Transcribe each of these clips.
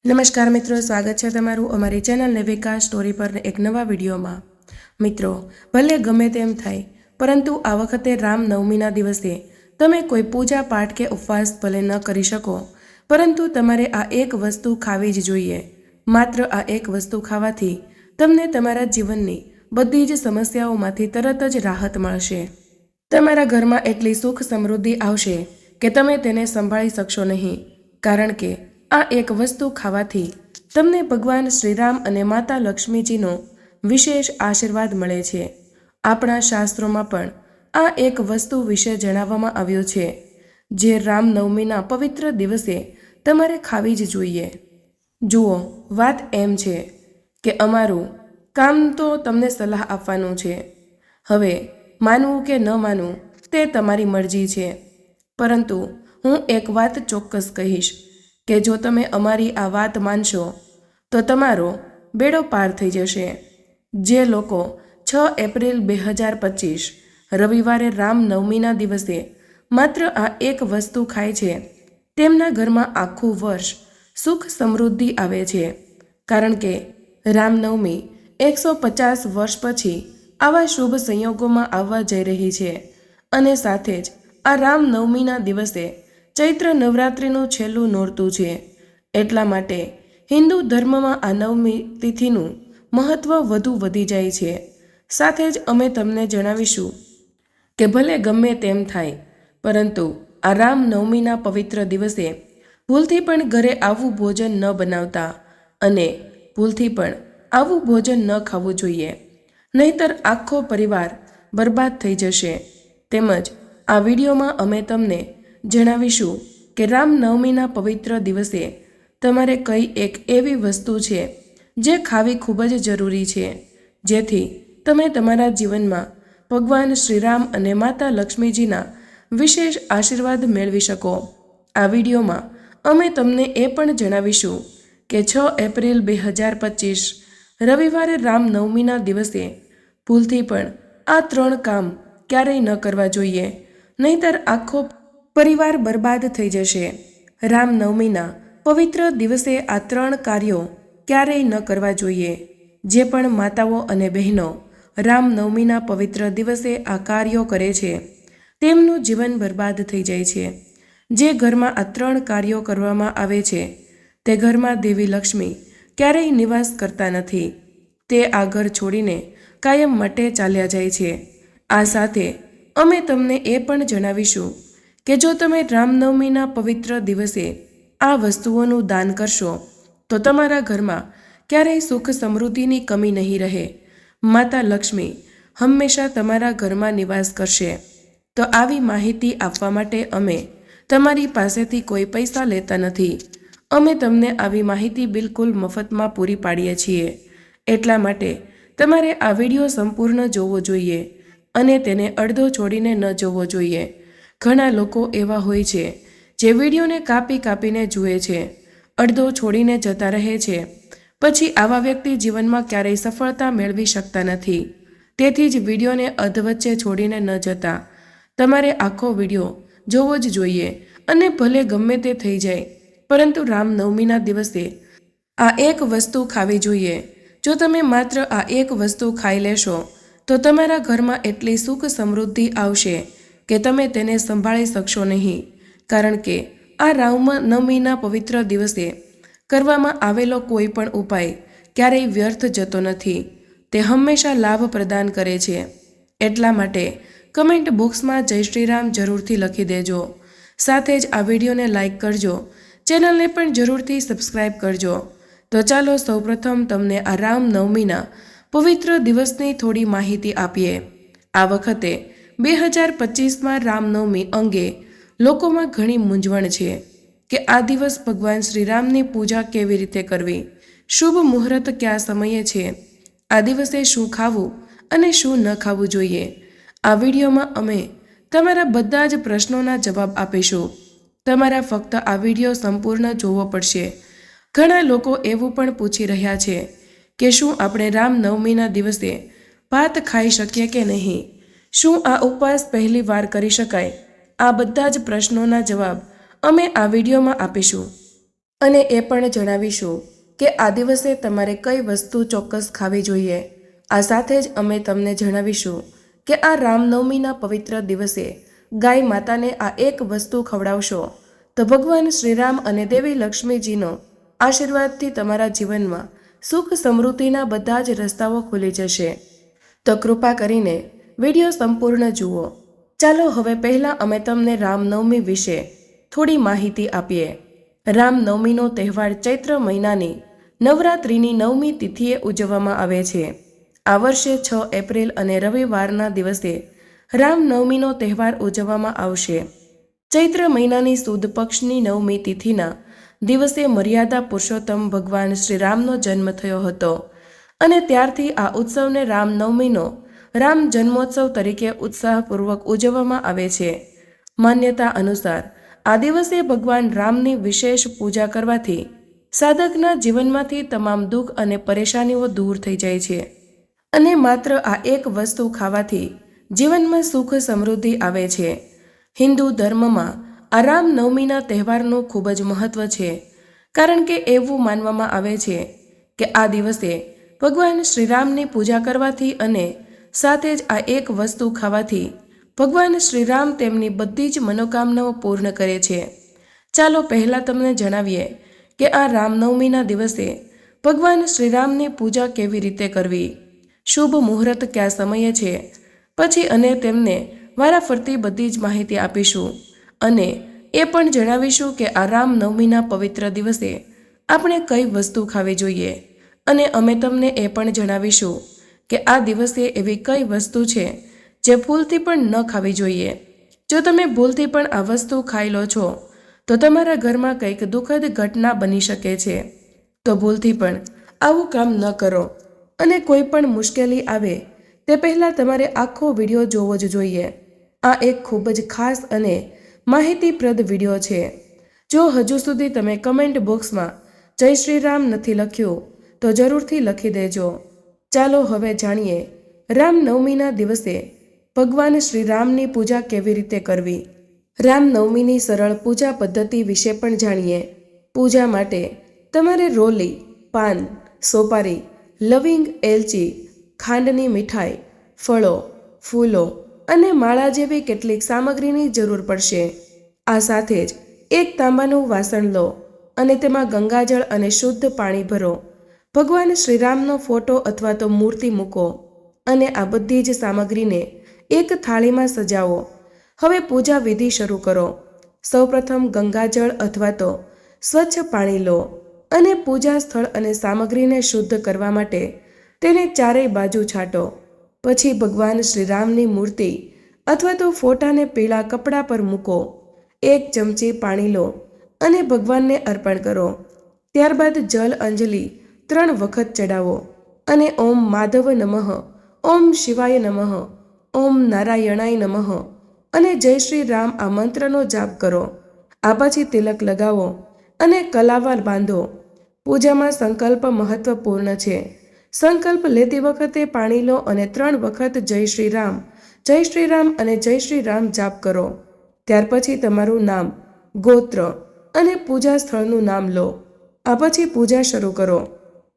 નમસ્કાર મિત્રો, સ્વાગત છે તમારું અમારી ચેનલ નેવિકા સ્ટોરી પર એક નવા વિડીયોમાં। મિત્રો, ભલે ગમે તેમ થાય, પરંતુ આ વખતે રામનવમીના દિવસે તમે કોઈ પૂજા પાઠ કે ઉપવાસ ભલે ન કરી શકો, પરંતુ તમારે આ એક વસ્તુ ખાવી જ જોઈએ। માત્ર આ એક વસ્તુ ખાવાથી તમને તમારા જીવનની બધી જ સમસ્યાઓમાંથી તરત જ રાહત મળશે। તમારા ઘરમાં એટલી સુખ સમૃદ્ધિ આવશે કે તમે તેને સંભાળી શકશો નહીં, કારણ કે આ એક વસ્તુ ખાવાથી તમને ભગવાન શ્રીરામ અને માતા લક્ષ્મીજીનો વિશેષ આશીર્વાદ મળે છે। આપણા શાસ્ત્રોમાં પણ આ એક વસ્તુ વિશે જણાવવામાં આવ્યું છે, જે રામનવમીના પવિત્ર દિવસે તમારે ખાવી જ જોઈએ। જુઓ, વાત એમ છે કે અમારું કામ તો તમને સલાહ આપવાનું છે। હવે માનવું કે ન માનવું તે તમારી મરજી છે, પરંતુ હું એક વાત ચોક્કસ કહીશ કે જો તમે અમારી આ વાત માનશો તો તમારો બેડો પાર થઈ જશે। જે લોકો 6 એપ્રિલ 2025 રવિવારે રામનવમીના દિવસે માત્ર આ એક વસ્તુ ખાય છે, તેમના ઘરમાં આખું વર્ષ સુખ સમૃદ્ધિ આવે છે, કારણ કે રામનવમી 150 વર્ષ પછી આવા શુભ સંયોગોમાં આવવા જઈ રહી છે, અને સાથે જ આ રામનવમીના દિવસે ચૈત્ર નવરાત્રિનું છેલ્લું નોરતું છે। એટલા માટે હિન્દુ ધર્મમાં આ નવમી તિથિનું મહત્ત્વ વધુ વધી જાય છે। સાથે જ અમે તમને જણાવીશું કે ભલે ગમે તેમ થાય, પરંતુ આ રામનવમીના પવિત્ર દિવસે ભૂલથી પણ ઘરે આવું ભોજન ન બનાવતા અને ભૂલથી પણ આવું ભોજન ન ખાવું જોઈએ, નહીંતર આખો પરિવાર બરબાદ થઈ જશે। તેમજ આ વિડીયોમાં અમે તમને જણાવીશું કે રામનવમીના પવિત્ર દિવસે તમારે કઈ એક એવી વસ્તુ છે જે ખાવી ખૂબ જ જરૂરી છે, જેથી તમે તમારા જીવનમાં ભગવાન શ્રીરામ અને માતા લક્ષ્મીજીના વિશેષ આશીર્વાદ મેળવી શકો। આ વિડીયોમાં અમે તમને એ પણ જણાવીશું કે 6 એપ્રિલ 2025 રવિવારે રામનવમીના દિવસે ભૂલથી પણ આ 3 કામ ક્યારેય ન કરવા જોઈએ, નહીંતર આખો પરિવાર બરબાદ થઈ જશે। રામનવમીના પવિત્ર દિવસે આ 3 કાર્યો ક્યારેય ન કરવા જોઈએ। જે પણ માતાઓ અને બહેનો રામનવમીના પવિત્ર દિવસે આ કાર્યો કરે છે, તેમનું જીવન બરબાદ થઈ જાય છે। જે ઘરમાં આ 3 કાર્યો કરવામાં આવે છે, તે ઘરમાં દેવી લક્ષ્મી ક્યારેય નિવાસ કરતા નથી। તે આ ઘર છોડીને કાયમ માટે ચાલ્યા જાય છે। આ સાથે અમે તમને એ પણ જણાવીશું કે જો તમે રામનવમીના પવિત્ર દિવસે આ વસ્તુઓનું દાન કરશો તો તમારા ઘરમાં ક્યારેય સુખ સમૃદ્ધિની કમી નહીં રહે। માતા લક્ષ્મી હંમેશા તમારા ઘરમાં નિવાસ કરશે। તો આવી માહિતી આપવા માટે અમે તમારી પાસેથી કોઈ પૈસા લેતા નથી। અમે તમને આવી માહિતી બિલકુલ મફતમાં પૂરી પાડીએ છીએ। એટલા માટે તમારે આ વિડીયો સંપૂર્ણ જોવો જોઈએ અને તેને અડધો છોડીને ન જોવો જોઈએ। ઘણા લોકો એવા હોય છે જે વિડીયોને કાપી કાપીને જુએ છે, અડધો છોડીને જતા રહે છે, પછી આવા વ્યક્તિ જીવનમાં ક્યારેય સફળતા મેળવી શકતા નથી। તેથી જ વિડીયોને અધવચ્ચે છોડીને ન જતા તમારે આખો વિડીયો જોવો જ જોઈએ, અને ભલે ગમે તે થઈ જાય, પરંતુ રામનવમીના દિવસે આ એક વસ્તુ ખાવી જોઈએ। જો તમે માત્ર આ એક વસ્તુ ખાઈ લેશો તો તમારા ઘરમાં એટલી સુખ સમૃદ્ધિ આવશે કે તમે તેને સંભાળી શકશો નહીં, કારણ કે આ રામનવમીના પવિત્ર દિવસે કરવામાં આવેલો કોઈ પણ ઉપાય ક્યારેય વ્યર્થ જતો નથી। તે હંમેશા લાભ પ્રદાન કરે છે। એટલા માટે કમેન્ટ બોક્સમાં જય શ્રી રામ જરૂરથી લખી દેજો। સાથે જ આ વિડીયોને લાઈક કરજો, ચેનલને પણ જરૂરથી સબસ્ક્રાઈબ કરજો। તો ચાલો સૌપ્રથમ તમને આ રામનવમીના પવિત્ર દિવસની થોડી માહિતી આપીએ। આ વખતે 2025માં રામનવમી અંગે લોકોમાં ઘણી મૂંઝવણ છે કે આ દિવસ ભગવાન શ્રીરામની પૂજા કેવી રીતે કરવી, શુભ મુહૂર્ત કયા સમયે છે, આ દિવસે શું ખાવું અને શું ન ખાવું જોઈએ। આ વિડીયોમાં અમે તમારા બધા જ પ્રશ્નોના જવાબ આપીશું। તમારા ફક્ત આ વિડીયો સંપૂર્ણ જોવો પડશે। ઘણા લોકો એવું પણ પૂછી રહ્યા છે કે શું આપણે રામનવમીના દિવસે ભાત ખાઈ શકીએ કે નહીં, શું આ ઉપવાસ પહેલી વાર કરી શકાય। આ બધા જ પ્રશ્નોના જવાબ અમે આ વિડીયોમાં આપીશું। અને એ પણ જણાવીશું કે આ દિવસે તમારે કઈ વસ્તુ ચોક્કસ ખાવી જોઈએ. આ સાથે જ અમે તમને જણાવીશું કે આ રામનવમીના પવિત્ર દિવસે ગાય માતાને આ એક વસ્તુ ખવડાવશો તો ભગવાન શ્રીરામ અને દેવી લક્ષ્મીજીનો આશીર્વાદથી તમારા જીવનમાં સુખ સમૃદ્ધિના બધા જ રસ્તાઓ ખુલી જશે. તો કૃપા કરીને વિડીયો સંપૂર્ણ જુઓ. ચાલો હવે પહેલાં અમે તમને રામનવમી વિશે થોડી માહિતી આપીએ. રામનવમીનો તહેવાર ચૈત્ર મહિનાની નવરાત્રિની 9મી તિથિએ ઉજવવામાં આવે છે. આ વર્ષે 6 એપ્રિલ અને રવિવારના દિવસે રામનવમીનો તહેવાર ઉજવવામાં આવશે. ચૈત્ર મહિનાની સુદ પક્ષની 9મી તિથિના દિવસે મર્યાદા પુરુષોત્તમ ભગવાન શ્રીરામનો જન્મ થયો હતો અને ત્યારથી આ ઉત્સવને રામનવમીનો રામ જન્મોત્સવ તરીકે ઉત્સાહપૂર્વક ઉજવવામાં આવે છે. માન્યતા અનુસાર આ દિવસે ભગવાન રામની વિશેષ પૂજા કરવાથી સાધકના જીવનમાંથી તમામ દુઃખ અને પરેશાનીઓ દૂર થઈ જાય છે અને માત્ર આ એક વસ્તુ ખાવાથી જીવનમાં સુખ સમૃદ્ધિ આવે છે. હિન્દુ ધર્મમાં આ રામનવમીના તહેવારનું ખૂબ જ મહત્વ છે, કારણ કે એવું માનવામાં આવે છે કે આ દિવસે ભગવાન શ્રીરામની પૂજા કરવાથી અને સાથે જ આ એક વસ્તુ ખાવાથી ભગવાન શ્રીરામ તેમની બધી જ મનોકામનાઓ પૂર્ણ કરે છે. ચાલો પહેલાં તમને જણાવીએ કે આ રામનવમીના દિવસે ભગવાન શ્રીરામની પૂજા કેવી રીતે કરવી, શુભ મુહૂર્ત કયા સમયે છે, પછી અને તેમને વારાફરતી બધી જ માહિતી આપીશું અને એ પણ જણાવીશું કે આ રામનવમીના પવિત્ર દિવસે આપણે કઈ વસ્તુ ખાવી જોઈએ અને અમે તમને એ પણ જણાવીશું કે આ દિવસે એવી કઈ વસ્તુ છે જે ભૂલથી પણ ન ખાવી જોઈએ. જો તમે ભૂલથી પણ આ વસ્તુ ખાઈ લો છો તો તમારા ઘરમાં કંઈક દુઃખદ ઘટના બની શકે છે. તો ભૂલથી પણ આવું કામ ન કરો અને કોઈ પણ મુશ્કેલી આવે તે પહેલાં તમારે આખો વિડીયો જોવો જ જોઈએ. આ એક ખૂબ જ ખાસ અને માહિતીપ્રદ વિડીયો છે. જો હજુ સુધી તમે કમેન્ટ બોક્સમાં જય શ્રી રામ નથી લખ્યું તો જરૂરથી લખી દેજો. ચાલો હવે જાણીએ રામનવમીના દિવસે ભગવાન શ્રીરામની પૂજા કેવી રીતે કરવી. રામનવમીની સરળ પૂજા પદ્ધતિ વિશે પણ જાણીએ. પૂજા માટે તમારે રોલી, પાન, સોપારી, લવિંગ, એલચી, ખાંડની મીઠાઈ, ફળો, ફૂલો અને માળા જેવી કેટલીક સામગ્રીની જરૂર પડશે. આ સાથે જ એક તાંબાનું વાસણ લો અને તેમાં ગંગાજળ અને શુદ્ધ પાણી ભરો. ભગવાન શ્રીરામનો ફોટો અથવા તો મૂર્તિ મૂકો અને આ બધી જ સામગ્રીને એક થાળીમાં સજાવો. હવે પૂજા વિધિ શરૂ કરો. સૌપ્રથમ ગંગાજળ અથવા તો સ્વચ્છ પાણી લો અને પૂજા સ્થળ અને સામગ્રીને શુદ્ધ કરવા માટે તેને ચારેય બાજુ છાંટો. પછી ભગવાન શ્રીરામની મૂર્તિ અથવા તો ફોટાને પીળા કપડા પર મૂકો. 1 ચમચી પાણી લો અને ભગવાનને અર્પણ કરો. ત્યારબાદ જલ અંજલિ 3 વખત ચડાવો અને ઓમ માધવ નમઃ, ઓમ શિવાય નમઃ, ઓમ નારાયણાય નમઃ અને જય શ્રી રામ આ મંત્રનો જાપ કરો. આ પછી તિલક લગાવો અને કલાવા બાંધો. પૂજામાં સંકલ્પ મહત્વપૂર્ણ છે. સંકલ્પ લેતી વખતે પાણી લો અને 3 વખત જય શ્રી રામ, જય શ્રી રામ અને જય શ્રી રામ જાપ કરો. ત્યાર પછી તમારું નામ, ગોત્ર અને પૂજા સ્થળનું નામ લો. આ પછી પૂજા શરૂ કરો.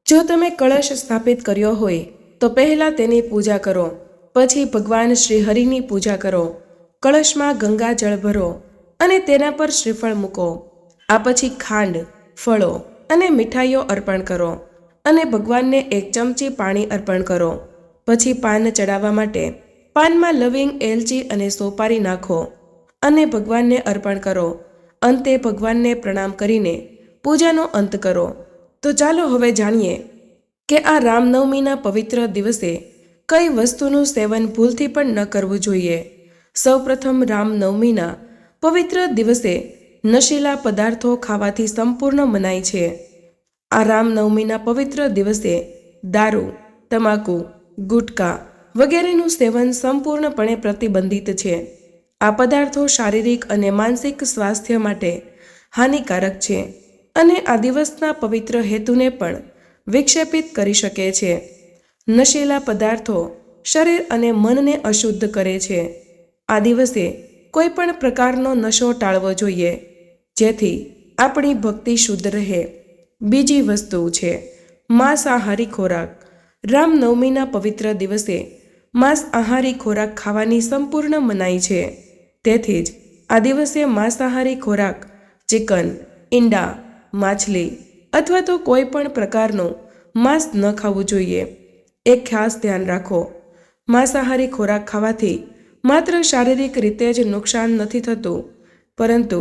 જો તમે કળશ સ્થાપિત કર્યો હોય તો પહેલાં તેની પૂજા કરો. પછી ભગવાન શ્રી હરિની પૂજા કરો. કળશમાં ગંગા જળ ભરો અને તેના પર શ્રીફળ મૂકો. આ પછી ખાંડ, ફળો અને મીઠાઈઓ અર્પણ કરો અને ભગવાનને 1 ચમચી પાણી અર્પણ કરો. પછી પાન ચડાવવા માટે પાનમાં લવિંગ, એલચી અને સોપારી નાખો અને ભગવાનને અર્પણ કરો. અંતે ભગવાનને પ્રણામ કરીને પૂજાનો અંત કરો. તો ચાલો હવે જાણીએ કે આ રામનવમીના પવિત્ર દિવસે કઈ વસ્તુનું સેવન ભૂલથી પણ ન કરવું જોઈએ. સૌપ્રથમ રામનવમીના પવિત્ર દિવસે નશીલા પદાર્થો ખાવાથી સંપૂર્ણ મનાઈ છે. આ રામનવમીના પવિત્ર દિવસે દારૂ, તમાકુ, ગુટકા વગેરેનું સેવન સંપૂર્ણપણે પ્રતિબંધિત છે. આ પદાર્થો શારીરિક અને માનસિક સ્વાસ્થ્ય માટે હાનિકારક છે અને આ દિવસના પવિત્ર હેતુને પણ વિક્ષેપિત કરી શકે છે. નશીલા પદાર્થો શરીર અને મનને અશુદ્ધ કરે છે. આ દિવસે કોઈ પણ પ્રકારનો નશો ટાળવો જોઈએ, જેથી આપણી ભક્તિ શુદ્ધ રહે. બીજી વસ્તુ છે માંસાહારી ખોરાક. રામનવમીના પવિત્ર દિવસે માંસાહારી ખોરાક ખાવાની સંપૂર્ણ મનાઈ છે. તેથી જ આ દિવસે માંસાહારી ખોરાક ચિકન, ઈંડા, માછલી અથવા તો કોઈ પણ પ્રકારનું માંસ ન ખાવું જોઈએ. એક ખાસ ધ્યાન રાખો, માંસાહારી ખોરાક ખાવાથી માત્ર શારીરિક રીતે જ નુકસાન નથી થતું, પરંતુ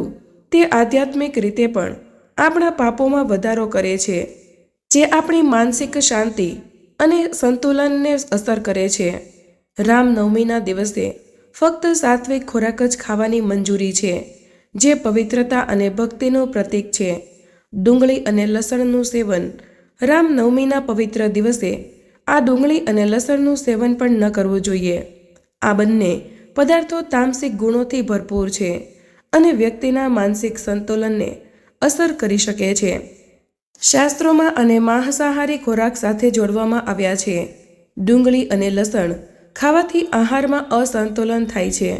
તે આધ્યાત્મિક રીતે પણ આપણા પાપોમાં વધારો કરે છે, જે આપણી માનસિક શાંતિ અને સંતુલનને અસર કરે છે. રામનવમીના દિવસે ફક્ત સાત્વિક ખોરાક જ ખાવાની મંજૂરી છે, જે પવિત્રતા અને ભક્તિનું પ્રતીક છે. ડુંગળી અને લસણનું સેવન. રામનવમીના પવિત્ર દિવસે આ ડુંગળી અને લસણનું સેવન પણ ન કરવું જોઈએ. આ બંને પદાર્થો તામસિક ગુણોથી ભરપૂર છે અને વ્યક્તિના માનસિક સંતુલનને અસર કરી શકે છે. શાસ્ત્રોમાં અને માંસાહારી ખોરાક સાથે જોડવામાં આવ્યા છે. ડુંગળી અને લસણ ખાવાથી આહારમાં અસંતુલન થાય છે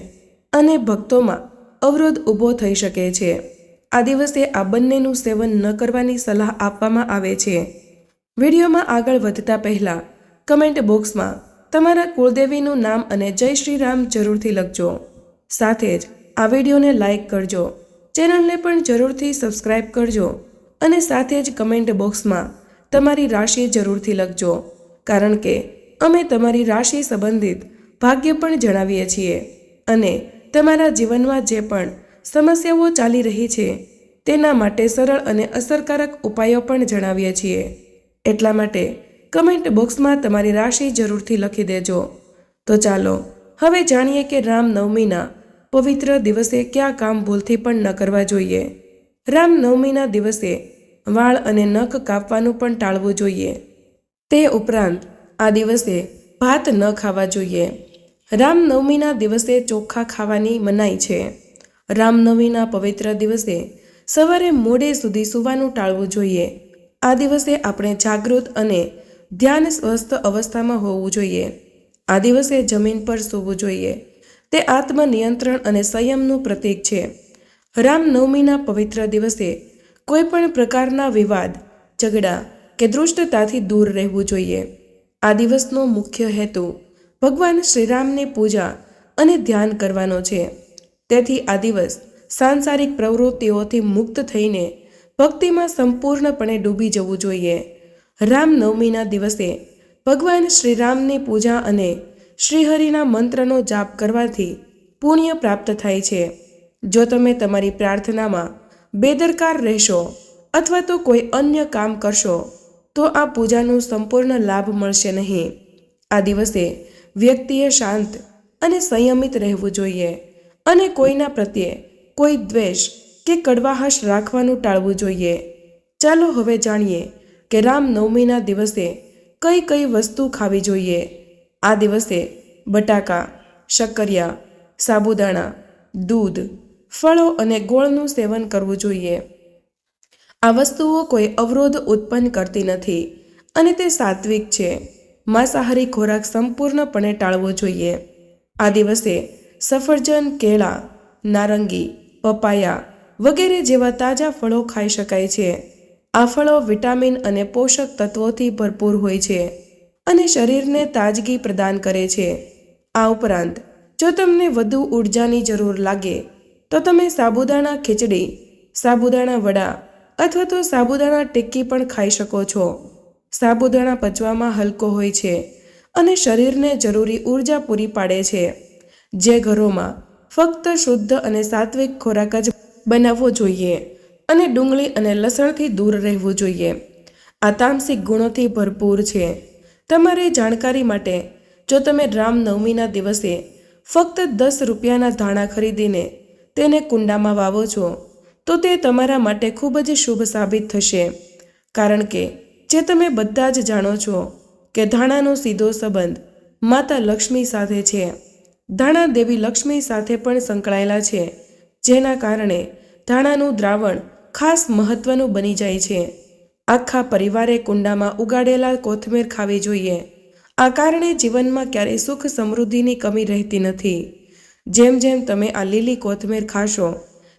અને ભક્તોમાં અવરોધ ઊભો થઈ શકે છે. આ દિવસે આ બંનેનું સેવન ન કરવાની સલાહ આપવામાં આવે છે. વિડીયોમાં આગળ વધતા પહેલાં કમેન્ટ બોક્સમાં તમારા કુળદેવીનું નામ અને જય શ્રી રામ જરૂરથી લખજો. સાથે જ આ વિડીયોને લાઈક કરજો, ચેનલને પણ જરૂરથી સબસ્ક્રાઈબ કરજો અને સાથે જ કમેન્ટ બોક્સમાં તમારી રાશિ જરૂરથી લખજો, કારણ કે અમે તમારી રાશિ સંબંધિત ભાગ્ય પણ જણાવીએ છીએ અને તમારા જીવનમાં જે પણ સમસ્યાઓ ચાલી રહી છે તેના માટે સરળ અને અસરકારક ઉપાયો પણ જણાવીએ છીએ. એટલા માટે કમેન્ટ બોક્સમાં તમારી રાશિ જરૂરથી લખી દેજો. તો ચાલો હવે જાણીએ કે રામનવમીના પવિત્ર દિવસે કયા કામ ભૂલથી પણ ન કરવા જોઈએ. રામનવમીના દિવસે વાળ અને નખ કાપવાનું પણ ટાળવું જોઈએ. તે ઉપરાંત આ દિવસે ભાત ન ખાવા જોઈએ. રામનવમીના દિવસે ચોખા ખાવાની મનાઈ છે. રામનવમીના પવિત્ર દિવસે સવારે મોડે સુધી સૂવાનું ટાળવું જોઈએ. આ દિવસે આપણે જાગૃત અને ધ્યાન સ્વસ્થ અવસ્થામાં હોવું જોઈએ. આ દિવસે જમીન પર સૂવું જોઈએ. તે આત્મનિયંત્રણ અને સંયમનું પ્રતીક છે. રામનવમીના પવિત્ર દિવસે કોઈ પણ પ્રકારના વિવાદ, ઝઘડા કે દુષ્ટતાથી દૂર રહેવું જોઈએ. આ દિવસનો મુખ્ય હેતુ ભગવાન શ્રીરામની પૂજા અને ધ્યાન કરવાનો છે. તેથી આ દિવસ સાંસારિક પ્રવૃત્તિઓથી મુક્ત થઈને ભક્તિમાં સંપૂર્ણપણે ડૂબી જવું જોઈએ. રામનવમીના દિવસે ભગવાન શ્રીરામની પૂજા અને શ્રીહરિના મંત્રનો જાપ કરવાથી પુણ્ય પ્રાપ્ત થાય છે. જો તમે તમારી પ્રાર્થનામાં બેદરકાર રહેશો અથવા તો કોઈ અન્ય કામ કરશો તો આ પૂજાનું સંપૂર્ણ લાભ મળશે નહીં. આ દિવસે વ્યક્તિએ શાંત અને સંયમિત રહેવું જોઈએ અને કોઈના પ્રત્યે કોઈ દ્વેષ કે કડવાહશ રાખવાનું ટાળવું જોઈએ. ચાલો હવે જાણીએ કે રામનવમીના દિવસે કઈ કઈ વસ્તુ ખાવી જોઈએ. આ દિવસે બટાકા, શક્કરિયા, સાબુદાણા, દૂધ, ફળો અને ગોળનું સેવન કરવું જોઈએ. આ વસ્તુઓ કોઈ અવરોધ ઉત્પન્ન કરતી નથી અને તે સાત્વિક છે. માંસાહારી ખોરાક સંપૂર્ણપણે ટાળવો જોઈએ. આ દિવસે સફરજન, કેળા, નારંગી, પપાયા વગેરે જેવા તાજા ફળો ખાઈ શકાય છે. આ ફળો વિટામિન અને પોષક તત્વોથી ભરપૂર હોય છે અને શરીરને તાજગી પ્રદાન કરે છે. આ ઉપરાંત જો તમને વધુ ઉર્જાની જરૂર લાગે તો તમે સાબુદાણા ખીચડી, સાબુદાણા વડા અથવા તો સાબુદાણા ટિક્કી પણ ખાઈ શકો છો. સાબુદાણા પચવામાં હલકો હોય છે અને શરીરને જરૂરી ઉર્જા પૂરી પાડે છે. જે ઘરોમાં ફક્ત શુદ્ધ અને સાત્વિક ખોરાક જ બનાવવો જોઈએ અને ડુંગળી અને લસણથી દૂર રહેવું જોઈએ. આ તામસિક ગુણોથી ભરપૂર છે. તમારી જાણકારી માટે, જો તમે રામનવમીના દિવસે ફક્ત 10 રૂપિયાના ધાણા ખરીદીને તેને કુંડામાં વાવો છો તો તે તમારા માટે ખૂબ જ શુભ સાબિત થશે, કારણ કે જે તમે બધા જ જાણો છો કે ધાણાનો સીધો સંબંધ માતા લક્ષ્મી સાથે છે. ધાણા દેવી લક્ષ્મી સાથે પણ સંકળાયેલા છે, જેના કારણે ધાણાનું દ્રાવણ ખાસ મહત્વનું બની જાય છે. આખા પરિવારે કુંડામાં ઉગાડેલા કોથમીર ખાવી જોઈએ. આ કારણે જીવનમાં ક્યારેય સુખ સમૃદ્ધિની કમી રહેતી નથી. જેમ જેમ તમે આ લીલી કોથમીર ખાશો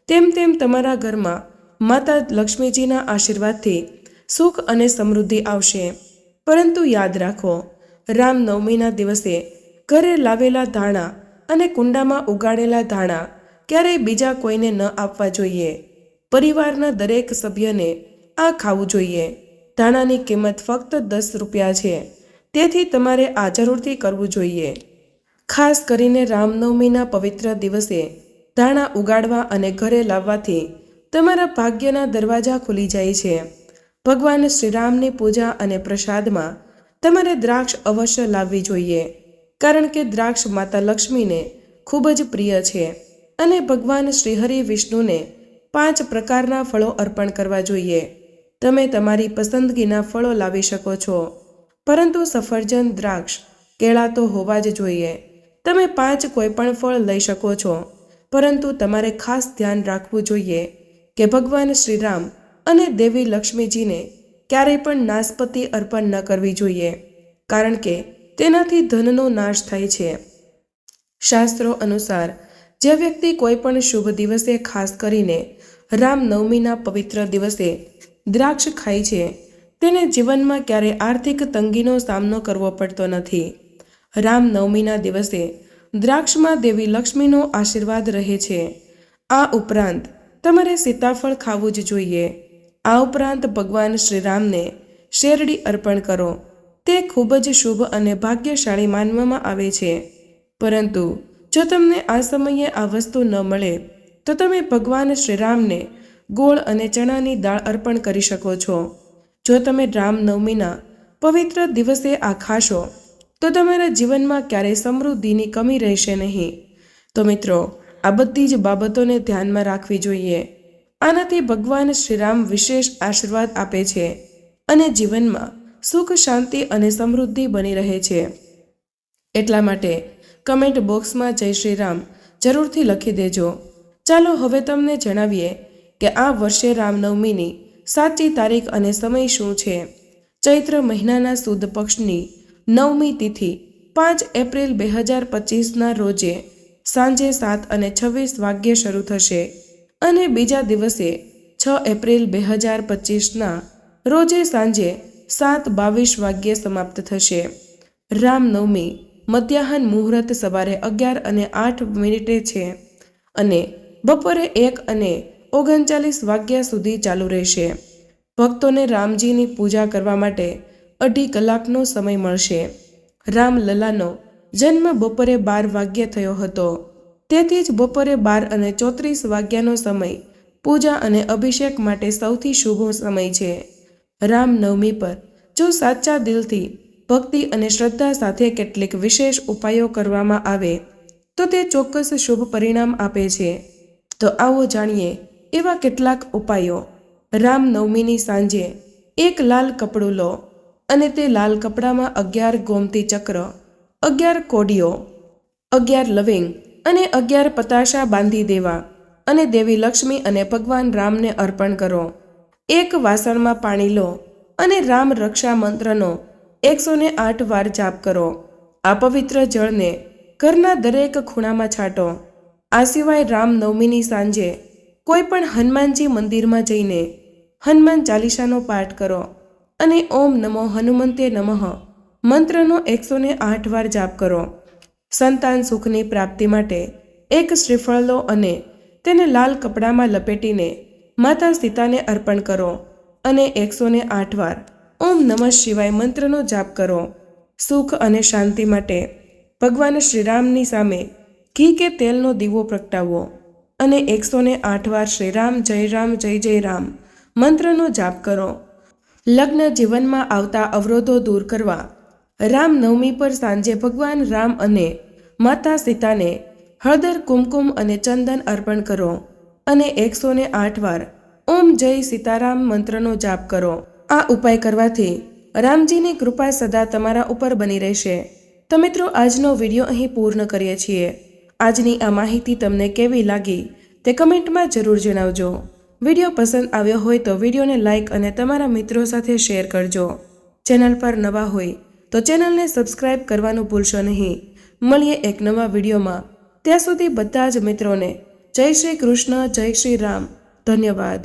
તેમ તેમ તમારા ઘરમાં માતા લક્ષ્મીજીના આશીર્વાદથી સુખ અને સમૃદ્ધિ આવશે. પરંતુ યાદ રાખો, રામનવમીના દિવસે ઘરે લાવેલા ધાણા અને કુંડામાં ઉગાડેલા ધાણા ક્યારેય બીજા કોઈને ન આપવા જોઈએ. પરિવારના દરેક સભ્યને આ ખાવું જોઈએ. ધાણાની કિંમત ફક્ત 10 રૂપિયા છે, તેથી તમારે આ જરૂરથી કરવું જોઈએ. ખાસ કરીને રામનવમીના પવિત્ર દિવસે ધાણા ઉગાડવા અને ઘરે લાવવાથી તમારા ભાગ્યના દરવાજા ખુલી જાય છે. ભગવાન શ્રીરામની પૂજા અને પ્રસાદમાં તમારે દ્રાક્ષ અવશ્ય લાવવી જોઈએ, કારણ કે દ્રાક્ષ માતા લક્ષ્મીને ખૂબ જ પ્રિય છે. અને ભગવાન શ્રીહરિ વિષ્ણુને 5 પ્રકારના ફળો અર્પણ કરવા જોઈએ. તમે તમારી પસંદગીના ફળો લાવી શકો છો, પરંતુ સફરજન, દ્રાક્ષ, કેળા તો હોવા જ જોઈએ. તમે 5 કોઈપણ ફળ લઈ શકો છો, પરંતુ તમારે ખાસ ધ્યાન રાખવું જોઈએ કે ભગવાન શ્રીરામ અને દેવી લક્ષ્મીજીને ક્યારેય પણ નાશપતિ અર્પણ ન કરવી જોઈએ, કારણ કે તેનાથી ધનનો નાશ થાય છે. શાસ્ત્રો અનુસાર જે વ્યક્તિ કોઈ પણ શુભ દિવસે, ખાસ કરીને રામનવમીના પવિત્ર દિવસે દ્રાક્ષ ખાય છે, તેને જીવનમાં ક્યારેય આર્થિક તંગીનો સામનો કરવો પડતો નથી. રામનવમીના દિવસે દ્રાક્ષમાં દેવી લક્ષ્મીનો આશીર્વાદ રહે છે. આ ઉપરાંત તમારે સીતાફળ ખાવું જ જોઈએ. આ ઉપરાંત ભગવાન શ્રીરામને શેરડી અર્પણ કરો. તે ખૂબ જ શુભ અને ભાગ્યશાળી માનવામાં આવે છે. પરંતુ જો તમને આ સમયે આ વસ્તુ ન મળે તો તમે ભગવાન શ્રીરામને ગોળ અને ચણાની દાળ અર્પણ કરી શકો છો. જો તમે રામનવમીના પવિત્ર દિવસે આ ખાશો તો તમારા જીવનમાં ક્યારેય સમૃદ્ધિની કમી રહેશે નહીં. તો મિત્રો, આ બધી જ બાબતોને ધ્યાનમાં રાખવી જોઈએ. આનાથી ભગવાન શ્રીરામ વિશેષ આશીર્વાદ આપે છે અને જીવનમાં સુખ, શાંતિ અને સમૃદ્ધિ બની રહે છે. એટલા માટે કમેન્ટ બોક્સમાં જય શ્રી રામ જરૂરથી લખી દેજો. ચાલો હવે તમને જણાવીએ કે આ વર્ષે રામનવમીની સાચી તારીખ અને સમય શું છે. ચૈત્ર મહિનાના સુદ પક્ષની 9મી તિથિ 5 એપ્રિલ 2025ના રોજે સાંજે 7:26 વાગ્યે શરૂ થશે અને બીજા દિવસે 6 એપ્રિલ 2025ના રોજે સાંજે 7:22 વાગ્યે સમાપ્ત થશે. રામનવમી મધ્યાહન મુહૂર્ત સવારે 11:08 છે અને બપોરે 1:39 વાગ્યા સુધી ચાલુ રહેશે. ભક્તોને રામજીની પૂજા કરવા માટે 2.5 કલાકનો સમય મળશે. રામલલાનો જન્મ બપોરે 12 વાગ્યે થયો હતો, તેથી જ બપોરે 12:34 વાગ્યાનો સમય પૂજા અને અભિષેક માટે સૌથી શુભ સમય છે. રામનવમી પર જો સાચા દિલથી, ભક્તિ અને શ્રદ્ધા સાથે કેટલીક વિશેષ ઉપાયો કરવામાં આવે તો તે ચોક્કસ શુભ પરિણામ આપે છે. તો આવો જાણીએ એવા કેટલાક ઉપાયો. રામનવમીની સાંજે એક લાલ કપડું લો અને તે લાલ કપડામાં 11 ગોમતી ચક્ર, 11 કોડીઓ, 11 લવિંગ અને 11 પતાશા બાંધી દેવા અને દેવી લક્ષ્મી અને ભગવાન રામને અર્પણ કરો. એક વાસણમાં પાણી લો અને રામ રક્ષા મંત્રનો 108 વાર જાપ કરો. આ પવિત્ર જળને ઘરના દરેક ખૂણામાં છાંટો. આ સિવાય રામનવમીની સાંજે કોઈ પણ હનુમાનજી મંદિરમાં જઈને હનુમાન ચાલીસાનો પાઠ કરો અને ઓમ નમો હનુમંતે નમઃ મંત્રનો 108 વાર જાપ કરો. સંતાન સુખની પ્રાપ્તિ માટે એક શ્રીફળ લો અને તેને લાલ કપડામાં લપેટીને માતા સીતાને અર્પણ કરો અને 108 વાર ઓમ નમઃ શિવાય મંત્રનો જાપ કરો. સુખ અને શાંતિ માટે ભગવાન શ્રીરામની સામે ઘી કે તેલનો દીવો પ્રગટાવો અને 108 વાર શ્રીરામ જય જય રામ મંત્રનો જાપ કરો. લગ્ન જીવનમાં આવતા અવરોધો દૂર કરવા રામનવમી પર સાંજે ભગવાન રામ અને માતા સીતાને હળદર, કુમકુમ અને ચંદન અર્પણ કરો અને 108 વાર ઓમ જય સીતારામ મંત્રનો જાપ કરો. આ ઉપાય કરવાથી રામજીની કૃપા સદા તમારા ઉપર બની રહેશે. તો મિત્રો, આજનો વિડીયો અહીં પૂર્ણ કરીએ છીએ. આજની આ માહિતી તમને કેવી લાગી તે કમેન્ટમાં જરૂર જણાવજો. વિડીયો પસંદ આવ્યો હોય તો વિડીયોને લાઇક અને તમારા મિત્રો સાથે શેર કરજો. ચેનલ પર નવા હોય તો ચેનલને સબસ્ક્રાઇબ કરવાનું ભૂલશો નહીં. મળીએ એક નવા વિડીયોમાં. ત્યાં સુધી બધા જ મિત્રોને જય શ્રી કૃષ્ણ, જય શ્રી રામ. ધન્યવાદ.